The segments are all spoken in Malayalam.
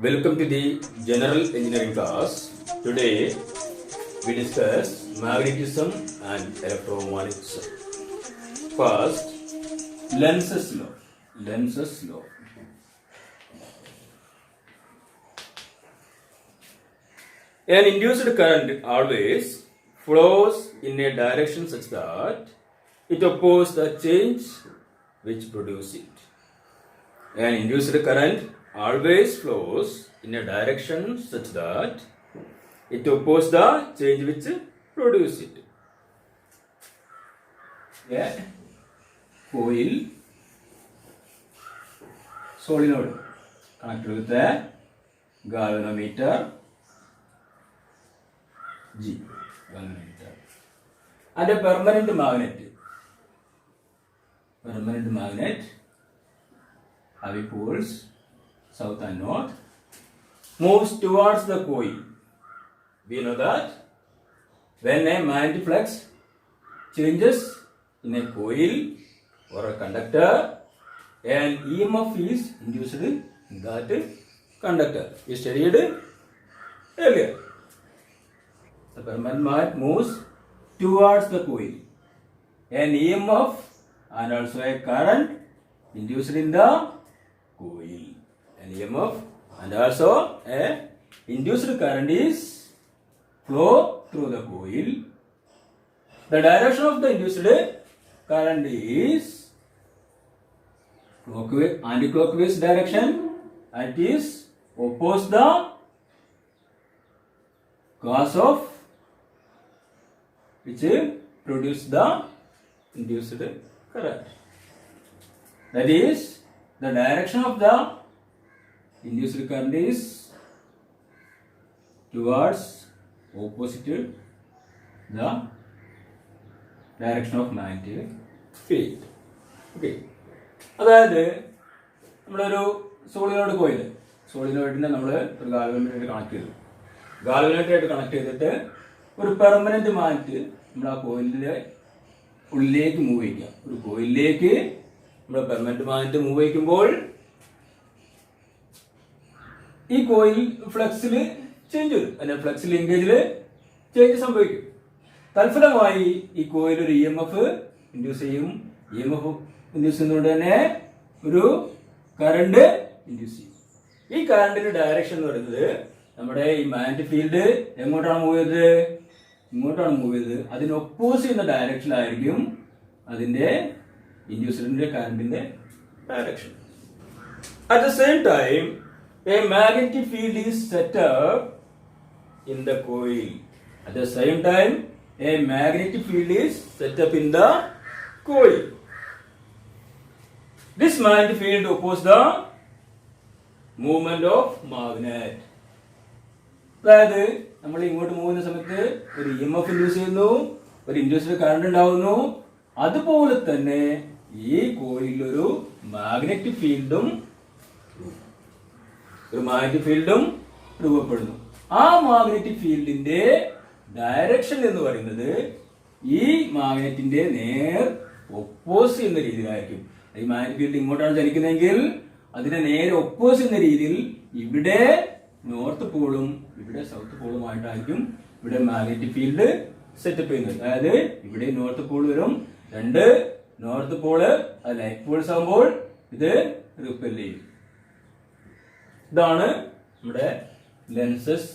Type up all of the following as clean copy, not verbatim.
Welcome to the General Engineering class. Today we discuss magnetism and electromagnetism. First, Lenz's law. Lenz's law. An induced current always flows in a direction such that it opposes the change which produces it. An induced current always flows in a direction such that it opposes the change which produces it. A coil solenoid connected with a galvanometer G, galvanometer, and a permanent magnet having poles south and north moves towards the coil. We know that when a magnetic flux changes in a coil or a conductor, an EMF is induced in that conductor. We studied earlier. The permanent magnet moves towards the coil. An EMF and also a current induced in the coil. An EMF and also a induced current is flow through the coil. The direction of the induced current is clockwise, anti-clockwise direction, and it is oppose the cause of which produce the induced current. That is, the direction of the induced current is towards opposite the direction of magnetic field. Okay. അതായത് നമ്മളൊരു സോളിനോയിഡിനെ നമ്മൾ ഒരു ഗാൽവനോമീറ്ററായിട്ട് കണക്ട് ചെയ്തിട്ട് ഒരു പെർമനന്റ് മാഗ്നറ്റ് നമ്മൾ ആ കോയിലിന്റെ ഉള്ളിലേക്ക് മൂവ് ചെയ്യിക്കുക. ഒരു കോയിലിലേക്ക് നമ്മൾ പെർമനന്റ് മാഗ്നറ്റ് മൂവ് ചെയ്യിക്കുമ്പോൾ ഈ കോയിൽ ഫ്ലക്സിൽ ചേഞ്ച് വരും. അതിന്റെ ഫ്ലക്സ് ലിങ്കേജിൽ ചേഞ്ച് സംഭവിക്കും. തൽഫലമായി ഈ കോയിൽ ഒരു EMF ഇൻഡ്യൂസ് ചെയ്യും. EMF ഇൻഡ്യൂസ് ചെയ്യുന്നതുകൊണ്ട് തന്നെ ഒരു കറണ്ട് ഇൻഡ്യൂസ് ചെയ്യും. ഈ കറണ്ടിന്റെ ഡയറക്ഷൻ എന്ന് പറയുന്നത് നമ്മുടെ ഈ മാഗ്നറ്റിക് ഫീൽഡ് എങ്ങോട്ടാണ് മൂവ് ചെയ്തത്? ഇങ്ങോട്ടാണ് മൂവ് ചെയ്തത്. അതിന് ഒപ്പോസ് ചെയ്യുന്ന ഡയറക്ഷനിലായിരിക്കും അതിന്റെ ഇൻഡ്യൂസ്ഡിന്റെ കറണ്ടിന്റെ direction. At the same time, a magnetic field is set up in the coil. At the same time, a magnetic field is set up in the coil. This magnetic field opposes the movement of magnet. അതായത് നമ്മൾ ഇങ്ങോട്ട് മൂവ് ചെയ്യുന്ന സമയത്ത് ഒരു EMF ഇൻഡ്യൂസ് ചെയ്യുന്നു, ഒരു ഇൻഡ്യൂസ്ഡ് കറണ്ട് ഉണ്ടാവുന്നു. അതുപോലെ തന്നെ ഈ കോയിലൊരു മാഗ്നറ്റിക് ഫീൽഡും രൂപപ്പെടുന്നു. ആ മാഗ്നറ്റിക് ഫീൽഡിന്റെ ഡയറക്ഷൻ എന്ന് പറയുന്നത് ഈ മാഗ്നറ്റിന്റെ നേർ ഒപ്പോസ് ചെയ്യുന്ന രീതിയിലായിരിക്കും. ഈ മാഗ്നറ്റിക് ഫീൽഡ് ഇങ്ങോട്ടാണ് ചലിക്കുന്നതെങ്കിൽ അതിനെ നേരെ ഒപ്പോസ് ചെയ്യുന്ന രീതിയിൽ ഇവിടെ നോർത്ത് പോളും ഇവിടെ സൗത്ത് പോളുമായിട്ടായിരിക്കും ഇവിടെ മാഗ്നറ്റിക് ഫീൽഡ് സെറ്റപ്പ് ചെയ്യുന്നത്. അതായത് ഇവിടെ നോർത്ത് പോൾ വരും, രണ്ട് നോർത്ത് പോള് അത് ലൈറ്റ് പോൾസ് ആകുമ്പോൾ ഇത് റിപ്പൽ ചെയ്യും. ഇതാണ് നമ്മുടെ ലെൻസസ്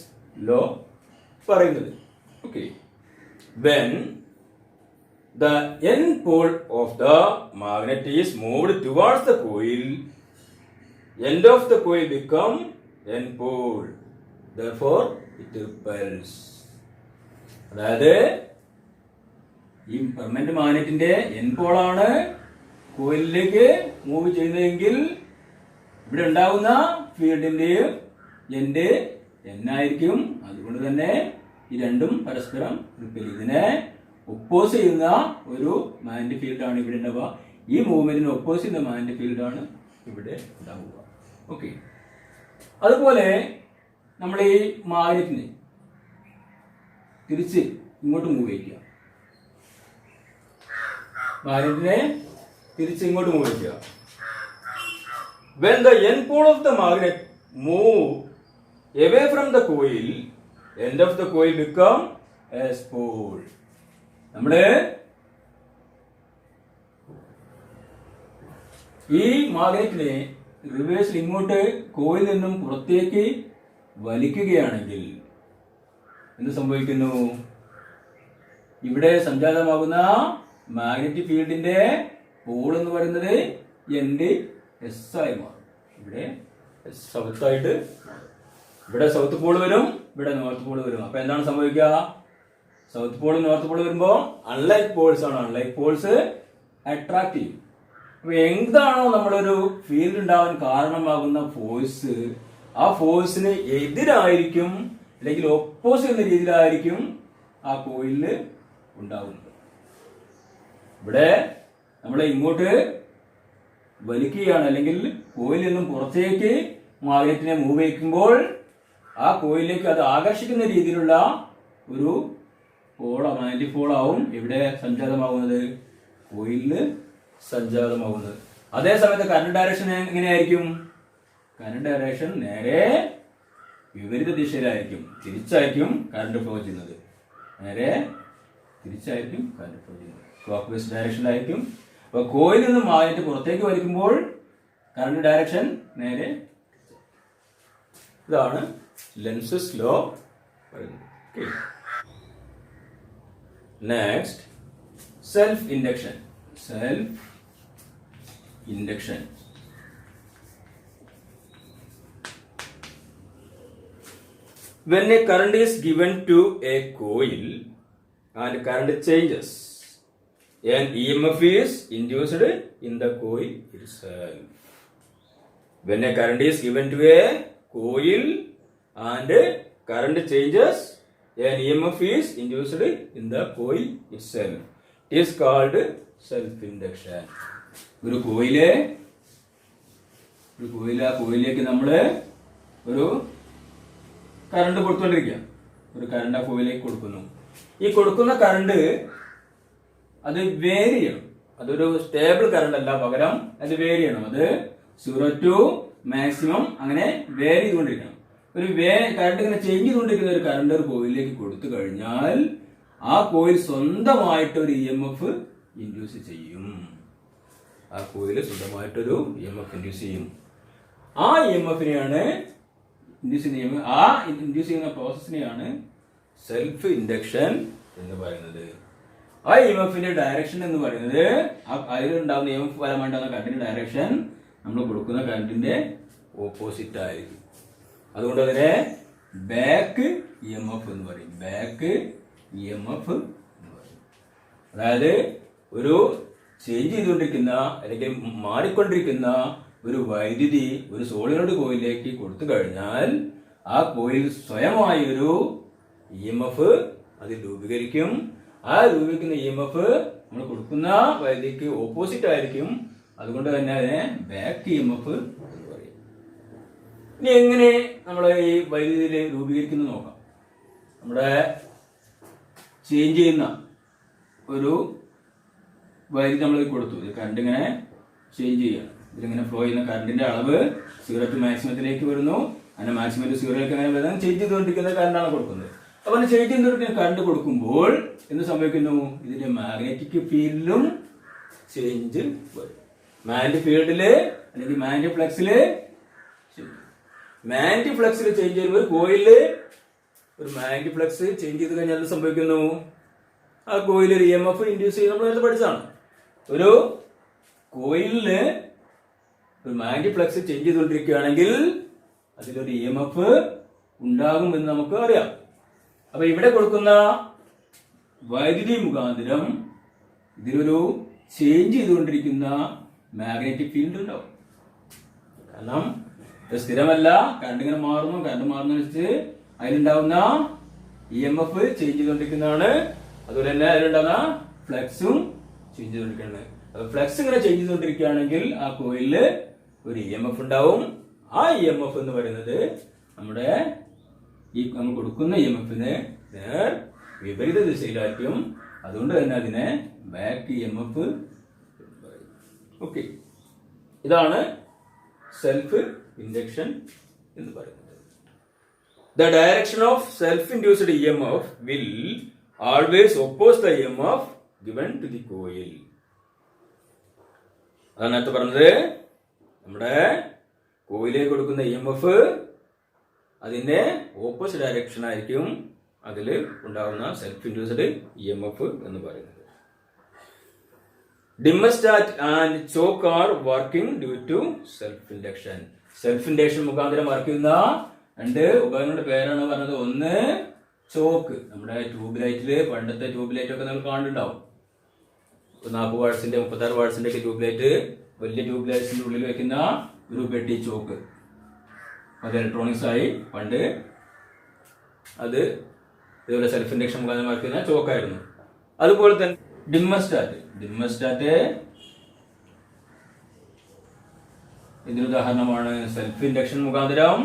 ലോ പറയുന്നത്. Okay. When the N pole of the magnet is moved towards the coil, end of the coil become N pole. Therefore, it repels. അതായത് ഈ പെർമനന്റ് മാഗ്നറ്റിന്റെ N പോളാണ് കോയിലിലേക്ക് മൂവ് ചെയ്യുന്നതെങ്കിൽ ഇവിടെ ഉണ്ടാകുന്ന ഫീൽഡിന്റെയും എന്റെ N ആയിരിക്കും. അതുകൊണ്ട് തന്നെ ഈ രണ്ടും പരസ്പരം റിപ്പൽ ചെയ്യും. ഇതിനെ ഒപ്പോസ് ചെയ്യുന്ന ഒരു മാഗ്നറ്റിക് ഫീൽഡാണ് ഇവിടെ ഉണ്ടാവുക. ഈ മൂവ്മെന്റിനെ ഒപ്പോസ് ചെയ്യുന്ന മാഗ്നറ്റിക് ഫീൽഡാണ് ഇവിടെ ഉണ്ടാവുക. ഓക്കെ. അതുപോലെ നമ്മൾ ഈ മാഗ്നറ്റിനെ തിരിച്ച് ഇങ്ങോട്ട് മൂവ് ചെയ്യിക്കുക. മാഗ്നറ്റിനെ തിരിച്ച് ഇങ്ങോട്ട് മൂവ് ചെയ്യുക. When the N pole of the magnet move away from the coil, end of the coil become as pole. നമ്മള് ഈ മാഗ്നറ്റിനെ റിവേഴ്സിൽ ഇങ്ങോട്ട് കോയിൽ നിന്നും പുറത്തേക്ക് വലിക്കുകയാണെങ്കിൽ എന്ത് സംഭവിക്കുന്നു? ഇവിടെ സംജാതമാകുന്ന മാഗ്നറ്റിക് ഫീൽഡിന്റെ പോൾ എന്ന് പറയുന്നത് എൻഡ് എസ് ആയി മാറും. ഇവിടെ സൗത്ത് ആയിട്ട് മാറും. ഇവിടെ സൗത്ത് പോൾ വരും, ഇവിടെ നോർത്ത് പോൾ വരും. അപ്പൊ എന്താണ് സംഭവിക്കുക? സൗത്ത് പോൾ നോർത്ത് പോൾ വരുമ്പോ അൺലൈക്ക് പോൾസ് ആണ്. അൺലൈക്ക് പോൾസ് അട്രാക്ട് ചെയ്യും. അപ്പൊ എന്താണോ നമ്മളൊരു ഫീൽഡ് ഉണ്ടാവാൻ കാരണമാകുന്ന ഫോഴ്സ്, ആ ഫോഴ്സിന് എതിരായിരിക്കും അല്ലെങ്കിൽ ഓപ്പോസിറ്റ് എന്ന രീതിയിലായിരിക്കും ആ കോയിലില് ഉണ്ടാവുന്നത്. ഇവിടെ നമ്മളെ ഇങ്ങോട്ട് വലിക്കുകയാണ് അല്ലെങ്കിൽ കോയിൽ നിന്നും പുറത്തേക്ക് മാഗ്നറ്റിനെ മൂവ് ചെയ്യിക്കുമ്പോൾ ആ കോയിലേക്ക് അത് ആകർഷിക്കുന്ന രീതിയിലുള്ള ഒരു മാഗ്നറ്റിക് പോളാവും ഇവിടെ സഞ്ജാതമാകുന്നത്, കോയിലില് സഞ്ജാതമാകുന്നത്. അതേ സമയത്ത് കറന്റ് ഡയറക്ഷൻ എങ്ങനെയായിരിക്കും? കറന്റ് ഡയറക്ഷൻ നേരെ വിപരീത ദിശയിലായിരിക്കും, തിരിച്ചായിരിക്കും കറന്റ് ഫ്ലോ ചെയ്യുന്നത്. നേരെ തിരിച്ചായിരിക്കും കറന്റ് ഫ്ലോ ചെയ്യുന്നത്, ക്ലോക്ക് വൈസ് ഡയറക്ഷനിലായിരിക്കും. അപ്പൊ കോയിൽ നിന്ന് മാഗ്നറ്റ് പുറത്തേക്ക് വലിക്കുമ്പോൾ കറന്റ് ഡയറക്ഷൻ നേരെ. ഇതാണ് ലെൻസസ് ലോ പറയുന്നത്. Next, self induction. Self induction. When a current is given to a coil and current changes, an EMF is induced in the coil itself. When a current is given to a coil and current changes, an EMF is induced in the coil itself. It is called self-induction. ഒരു കോയിലേക്ക് നമ്മള് ഒരു കറണ്ട് കൊടുത്തുകൊണ്ടിരിക്കുക. ഒരു കറണ്ട് ആ കോയിലേക്ക് കൊടുക്കുന്നു. ഈ കൊടുക്കുന്ന കറണ്ട് അത് വേരി ചെയ്യണം. അതൊരു സ്റ്റേബിൾ കറണ്ട് അല്ല, പകരം അത് വേരി ചെയ്യണം. അത് 0 to മാക്സിമം അങ്ങനെ വേരി ചെയ്തുകൊണ്ടിരിക്കണം. ഒരു കറണ്ട് ഇങ്ങനെ ചേഞ്ച് ചെയ്തുകൊണ്ടിരിക്കുന്ന ഒരു കറണ്ട് ഒരു കോയിലേക്ക് കൊടുത്തു കഴിഞ്ഞാൽ ആ കോയിൽ സ്വന്തമായിട്ട് ഒരു EMF ഇൻഡ്യൂസ് ചെയ്യും. ആ കോയിൽ സ്വന്തമായിട്ടൊരു EMF ഇൻഡ്യൂസ് ചെയ്യും. ആ EMFനെയാണ് ഇൻഡ്യൂസ് ചെയ്യുന്ന പ്രോസസ്സിനെയാണ് സെൽഫ് ഇൻഡക്ഷൻ എന്ന് പറയുന്നത്. ആ EMFന്റെ ഡയറക്ഷൻ എന്ന് പറയുന്നത് അതിലുണ്ടാകുന്ന EMF ഫലമായിട്ടുള്ള കറണ്ടിന്റെ ഡയറക്ഷൻ നമ്മൾ കൊടുക്കുന്ന കറണ്ടിന്റെ ഓപ്പോസിറ്റ് ആയിരിക്കും. അതുകൊണ്ട് അതിനെ ബാക്ക് EMF എന്ന് പറയും. ബാക്ക് EMF എന്ന് പറയും. അതായത് ഒരു ചേഞ്ച് ചെയ്തുകൊണ്ടിരിക്കുന്ന അല്ലെങ്കിൽ മാറിക്കൊണ്ടിരിക്കുന്ന ഒരു വൈദ്യുതി ഒരു സോളിനോയിഡ് കോയിലിലേക്ക് കൊടുത്തു കഴിഞ്ഞാൽ ആ കോയിൽ സ്വയമായി ഒരു EMF അതിൽ രൂപീകരിക്കും. ആ രൂപീകരിക്കുന്ന EMF നമ്മൾ കൊടുക്കുന്ന വൈദ്യുതിക്ക് ഓപ്പോസിറ്റ് ആയിരിക്കും. അതുകൊണ്ട് തന്നെ അതിനെ ബാക്ക് EMF എന്ന് പറയും. ഇനി എങ്ങനെ നമ്മൾ ഈ വൈദ്യുതിയിൽ രൂപീകരിക്കുന്നത് നോക്കാം. നമ്മുടെ ചേഞ്ച് ചെയ്യുന്ന ഒരു വൈദ്യുതി നമ്മൾ കൊടുത്തു. ഇത് കറണ്ട് ഇങ്ങനെ ചേഞ്ച് ചെയ്യണം. ഇതിലിങ്ങനെ ഫ്ലോ ചെയ്യുന്ന കറണ്ടിന്റെ അളവ് 0 to മാക്സിമത്തിലേക്ക് വരുന്നു. അങ്ങനെ മാക്സിമം ടു 0ലേക്ക് അങ്ങനെ വരുന്നത് ചേഞ്ച് ചെയ്തുകൊണ്ടിരിക്കുന്ന കറണ്ടാണ് കൊടുക്കുന്നത്. അപ്പൊ അങ്ങനെ ചേഞ്ച് ചെയ്തുകൊണ്ടിരിക്കുന്ന കറണ്ട് കൊടുക്കുമ്പോൾ എന്ത് സംഭവിക്കുന്നു? ഇതിന്റെ മാഗ്നറ്റിക് ഫീൽഡിലും ചേഞ്ച് വരും. മാഗ്നറ്റിക് ഫീൽഡില് അല്ലെങ്കിൽ മാഗ്നറ്റിക് ഫ്ലക്സില് ചേഞ്ച് ചെയ്യുമ്പോൾ കോയില് ഒരു മാഗ്നറ്റിക് ഫ്ലക്സ് ചേഞ്ച് ചെയ്ത് കഴിഞ്ഞാൽ എന്ത് സംഭവിക്കുന്നു? ആ കോയിൽ ഒരു EMF ഇൻഡ്യൂസ് ചെയ്ത് നമ്മൾ നേരത്തെ പഠിച്ചതാണ്. ഒരു കോയിലിന് ഒരു മാഗ്നറ്റിക് ഫ്ലക്സ് ചേഞ്ച് ചെയ്തുകൊണ്ടിരിക്കുകയാണെങ്കിൽ അതിലൊരു EMF ഉണ്ടാകും എന്ന് നമുക്ക് അറിയാം. അപ്പൊ ഇവിടെ കൊടുക്കുന്ന വൈദ്യുതി മുഖാന്തരം ഇതിലൊരു ചേഞ്ച് ചെയ്തുകൊണ്ടിരിക്കുന്ന മാഗ്നറ്റിക് ഫീൽഡ് ഉണ്ടാവും. കാരണം ഇത് സ്ഥിരമല്ല, കറണ്ട് ഇങ്ങനെ മാറുന്നു. കറണ്ട് മാറുന്നതിനനുസരിച്ച് അതിലുണ്ടാവുന്ന EMF ചേഞ്ച് ചെയ്തുകൊണ്ടിരിക്കുന്നതാണ്. അതുപോലെ തന്നെ അതിലുണ്ടാകുന്ന ഫ്ലക്സും ചേഞ്ച് ചെയ്തുകൊണ്ടിരിക്കുകയാണ്. അപ്പൊ ഫ്ലക്സ് ഇങ്ങനെ ചേഞ്ച് ചെയ്തുകൊണ്ടിരിക്കുകയാണെങ്കിൽ ആ കോയിലില് ഒരു EMF ഉണ്ടാവും. ആ EMF എന്ന് പറയുന്നത് നമ്മുടെ നമ്മൾ കൊടുക്കുന്ന EMFന് വിപരീത ദിശയിലായിരിക്കും. അതുകൊണ്ട് തന്നെ അതിനെ ബാക്ക് EMF പറയും. ഓക്കെ, ഇതാണ് സെൽഫ് ഇൻഡക്ഷൻ എന്ന് പറയുന്നത്. the direction of self-induced EMF will always oppose the EMF given to the coil. അതാണ് നേരത്തെ പറഞ്ഞത്. നമ്മുടെ കോയിലേക്ക് കൊടുക്കുന്ന EMF അതിന്റെ ഓപ്പോസിറ്റ് ഡയറക്ഷൻ ആയിരിക്കും അതിൽ ഉണ്ടാകുന്ന സെൽഫ് ഇൻഡ്യൂസ്ഡ് EMF എന്ന് പറയുന്നത്. Dimmerstat and choke are working due to self induction. Self induction മുഖാന്തരം വർക്ക് ചെയ്യുന്ന രണ്ട് ഉപകരണങ്ങളുടെ പേരാണ് പറഞ്ഞത്. ഒന്ന് ചോക്ക്, നമ്മുടെ ട്യൂബ് ലൈറ്റില്, പണ്ടത്തെ ട്യൂബ് ലൈറ്റ് ഒക്കെ നമ്മൾ കാണുന്നുണ്ടാവും. 40 വാട്സിന്റെ 36 വാട്സിന്റെ ഒക്കെ ട്യൂബ് ലൈറ്റ്, വലിയ ട്യൂബ് ലൈറ്റ്സിന്റെ ഉള്ളിൽ വെക്കുന്ന ഒരു പെട്ടി ചോക്ക്. അത് ഇലക്ട്രോണിക്സ് ആയി പണ്ട് അത് ഇതുപോലെ സെൽഫ് ഇൻഡക്ഷൻ മുഖാന്തരം വർക്ക് ചെയ്യുന്ന ചോക്കായിരുന്നു. അതുപോലെ തന്നെ ഡിമ്മർസ്റ്റാറ്റ് ഇതിനുദാഹരണമാണ്. സെൽഫ് ഇൻഡക്ഷൻ മുഖാന്തരം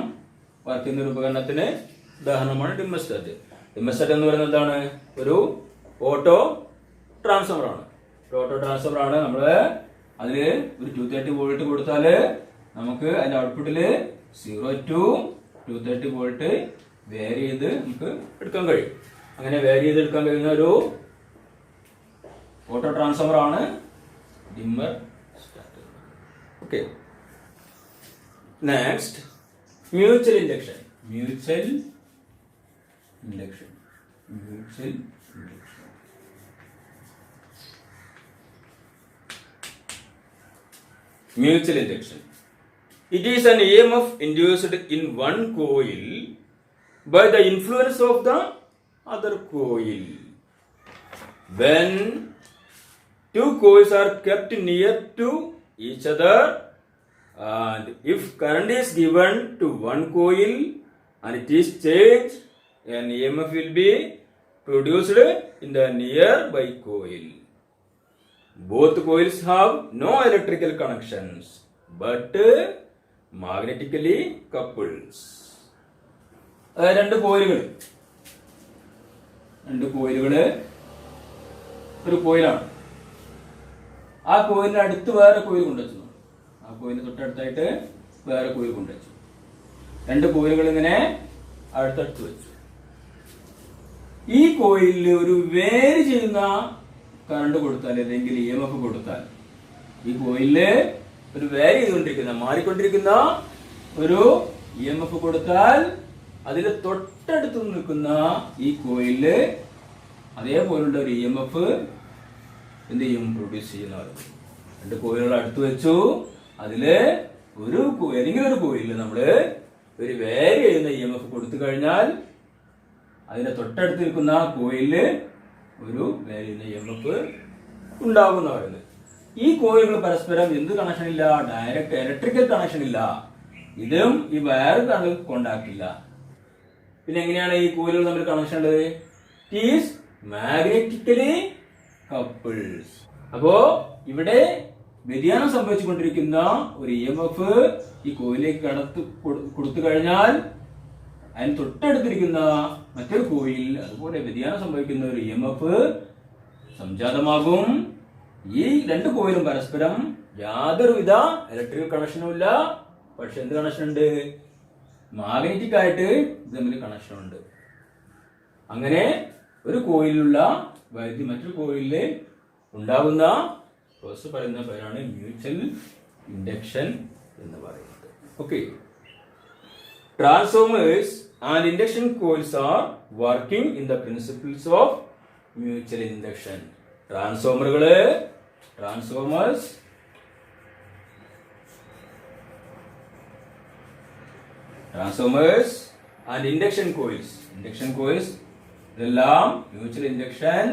വർക്ക് ചെയ്യുന്ന ഒരു ഉപകരണത്തിന് ഉദാഹരണമാണ് ഡിമ്മർസ്റ്റാറ്റ്. ഡിമ്മർസ്റ്റാറ്റ് എന്ന് പറയുന്നത് എന്താണ്? ഒരു ഓട്ടോ ട്രാൻസ്ഫോമർ ആണ്. നമ്മള് അതില് ഒരു 230 വോൾട്ട് കൊടുത്താല് നമുക്ക് അതിന്റെ ഔട്ട്പുട്ടില് 0 to 230 വോൾട്ട് വേരി ചെയ്ത് നമുക്ക് എടുക്കാൻ കഴിയും. അങ്ങനെ വേരി ചെയ്ത് എടുക്കാൻ കഴിയുന്ന ഒരു ഓട്ടോ ട്രാൻസ്ഫോമർ ആണ് dimmerstat. Okay, next mutual induction. Mutual induction. It is an EMF induced in one coil by the influence of the other coil. When two coils are kept near to each other, and if current is given to one coil and it is changed, an EMF will be produced in the nearby coil. Both coils have no electrical connections but magnetically coupled. രണ്ട് കോയിലുകള് ഒരു കോയിലാണ്. ആ കോയിലിന് അടുത്ത് വേറെ കോയിൽ കൊണ്ടുവച്ചു. ആ കോയിലിന് തൊട്ടടുത്തായിട്ട് വേറെ കോയിൽ കൊണ്ടുവച്ചു. രണ്ട് കോയിലുകൾ ഇങ്ങനെ അടുത്തടുത്ത് വെച്ചു. ഈ കോയിലിൽ ഒരു വേരി ചെയ്യുന്ന കറണ്ട് കൊടുത്താൽ, അല്ലെങ്കിൽ EMF കൊടുത്താൽ, ഈ കോയിലില് ഒരു വേരി ചെയ്തുകൊണ്ടിരിക്കുന്ന, മാറിക്കൊണ്ടിരിക്കുന്ന ഒരു EMF കൊടുത്താൽ അതിൽ തൊട്ടടുത്ത് നിൽക്കുന്ന ഈ കോയിലില് അതേപോലുള്ള ഒരു EMF എന്ത് ചെയ്യും? പ്രൊഡ്യൂസ് ചെയ്യുന്നവർ. രണ്ട് കോയിലുകൾ അടുത്ത് വെച്ചു. അതില് ഏതെങ്കിലും ഒരു കോയിലില് നമ്മള് ഒരു വേരി ചെയ്യുന്ന EMF കൊടുത്തു കഴിഞ്ഞാൽ അതിന്റെ തൊട്ടടുത്ത് നിൽക്കുന്ന കോയിലില് ഒരു വേരി ചെയ്യുന്ന EMF ഉണ്ടാകുന്ന പറയുന്നത്. ഈ കോയിലുകൾ പരസ്പരം എന്ത് കണക്ഷൻ ഇല്ല? ഡയറക്റ്റ് ഇലക്ട്രിക്കൽ കണക്ഷൻ ഇല്ല. ഇതും ഈ വയർ കോണ്ടാക്ട് ഇല്ല. പിന്നെ എങ്ങനെയാണ് ഈ കോയിലുകൾ തമ്മിൽ കണക്ഷൻ ഉള്ളത്? It is magnetically couples. അപ്പോ ഇവിടെ വ്യതിയാനം സംഭവിച്ചുകൊണ്ടിരിക്കുന്ന ഒരു EMF ഈ കോയിലേക്ക് കൊടുത്തു കഴിഞ്ഞാൽ അതിന് തൊട്ടടുത്തിരിക്കുന്ന മറ്റൊരു കോയിൽ അതുപോലെ വ്യതിയാനം സംഭവിക്കുന്ന ഒരു EMF സംജാതമാകും. ഈ രണ്ട് കോയിലും പരസ്പരം യാതൊരുവിധ ഇലക്ട്രിക്കൽ കണക്ഷനും ഇല്ല. പക്ഷെ എന്ത് കണക്ഷൻ ഉണ്ട്? മാഗ്നറ്റിക് ആയിട്ട് ഇത് തമ്മിൽ കണക്ഷൻ ഉണ്ട്. അങ്ങനെ ഒരു കോയിലുള്ള വൈദ്യുതി മറ്റൊരു കോയിലില് ഉണ്ടാകുന്ന പ്രോസസ് പറയുന്ന പേരാണ് മ്യൂച്വൽ ഇൻഡക്ഷൻ എന്ന് പറയുന്നത്. Okay, transformers and induction coils are working in the principles of mutual induction. Transformers and induction coils ഇതെല്ലാം മ്യൂച്വൽ ഇൻഡക്ഷൻ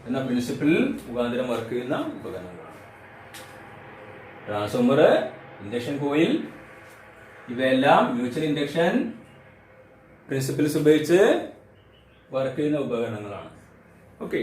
എന്ന പ്രിൻസിപ്പിൾ മുഖാന്തരം വർക്ക് ചെയ്യുന്ന ഉപകരണങ്ങളാണ്. ട്രാൻസ്ഫോമർ, ഇൻഡക്ഷൻ കോയിൽ ഇവയെല്ലാം മ്യൂച്വൽ ഇൻഡക്ഷൻ പ്രിൻസിപ്പിൾസ് ഉപയോഗിച്ച് വർക്ക് ചെയ്യുന്ന ഉപകരണങ്ങളാണ്. ഓക്കെ.